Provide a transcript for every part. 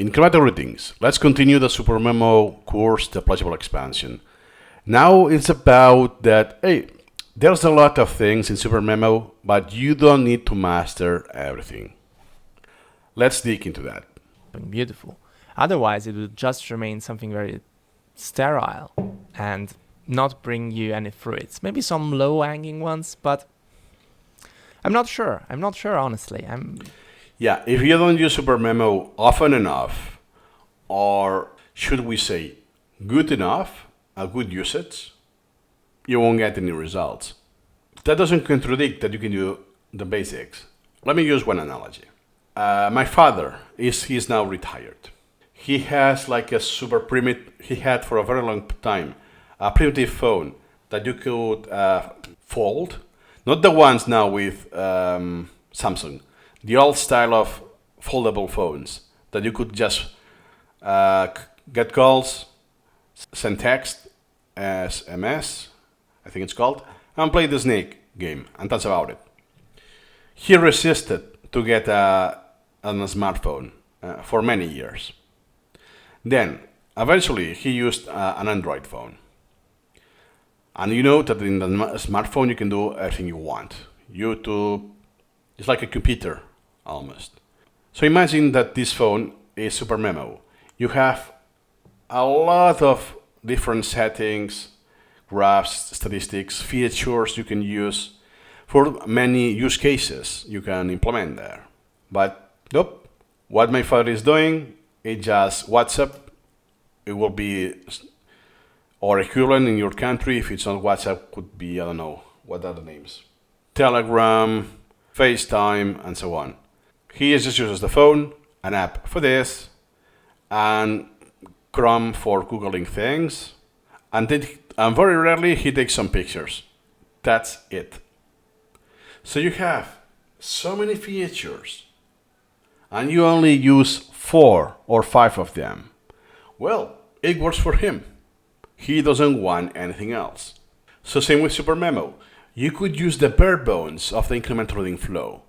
Incremental routines. Let's continue the Supermemo course, the Pleasurable expansion. Now it's about that, hey, there's a lot of things in Supermemo, but you don't need to master everything. Let's dig into that. Beautiful. Otherwise, it would just remain something very sterile and not bring you any fruits. Maybe some low-hanging ones, but I'm not sure. I'm not sure, honestly. Yeah, if you don't use Supermemo often enough, or should we say good enough, a good usage, you won't get any results. That doesn't contradict that you can do the basics. Let me use one analogy. My father he's now retired. He has like a super primitive, he had for a very long time, a primitive phone that you could fold. Not the ones now with Samsung. The old style of foldable phones that you could just get calls, send text, SMS, I think it's called, and play the snake game, and that's about it. He resisted to get a smartphone for many years. Then, eventually, he used an Android phone. And you know that in the smartphone you can do everything you want. YouTube, it's like a computer, almost. So imagine that this phone is Supermemo. You have a lot of different settings, graphs, statistics, features you can use for many use cases you can implement there. But nope, what my father is doing is just WhatsApp. It will be, or equivalent in your country, if it's not WhatsApp, could be, I don't know, what are the names? Telegram, FaceTime, and so on. He just uses the phone, an app for this, and Chrome for Googling things, and very rarely he takes some pictures. That's it. So you have so many features, and you only use 4 or 5 of them. Well, it works for him. He doesn't want anything else. So same with Supermemo. You could use the bare bones of the incremental reading flow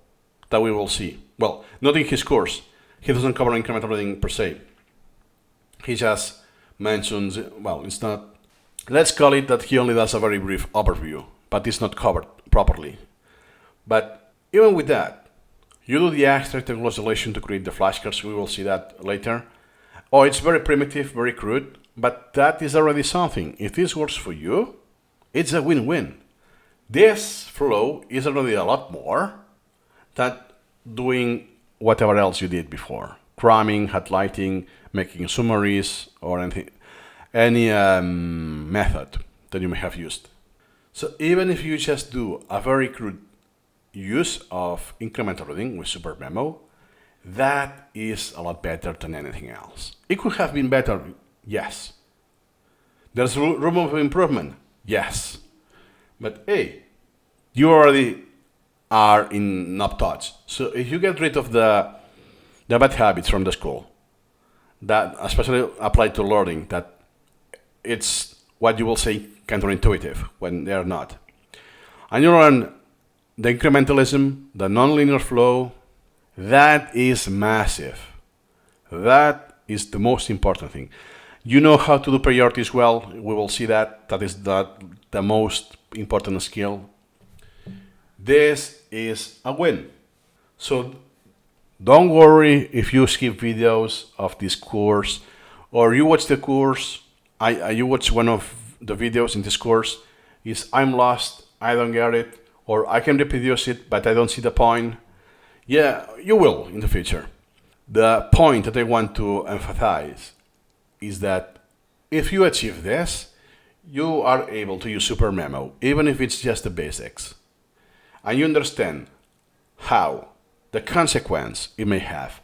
that we will see. Well, not in his course. He doesn't cover incremental reading per se. He just mentions, well, it's not, let's call it that he only does a very brief overview, but it's not covered properly. But even with that, you do the extract and glossolation to create the flashcards. We will see that later. Oh, it's very primitive, very crude, but that is already something. If this works for you, it's a win-win. This flow is already a lot more than doing whatever else you did before. Cramming, highlighting, making summaries, or any method that you may have used. So even if you just do a very crude use of incremental reading with Supermemo, that is a lot better than anything else. It could have been better, yes. There's room of improvement, yes. But hey, you already are in top touch. So if you get rid of the bad habits from the school, that especially apply to learning, that it's what you will say counterintuitive when they are not. And you learn the incrementalism, the nonlinear flow, that is massive. That is the most important thing. You know how to do priorities well. We will see that. That is the most important skill. This is a win. So don't worry if you skip videos of this course, or you watch the course, you watch one of the videos in this course, is I'm lost, I don't get it, or I can reproduce it, but I don't see the point. Yeah, you will in the future. The point that I want to emphasize is that if you achieve this, you are able to use Supermemo, even if it's just the basics. And you understand how, the consequence it may have,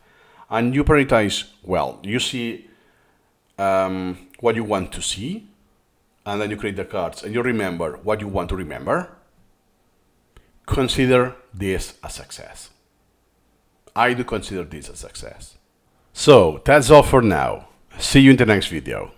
and you prioritize well. You see what you want to see, and then you create the cards, and you remember what you want to remember. Consider this a success. I do consider this a success. So that's all for now. See you in the next video.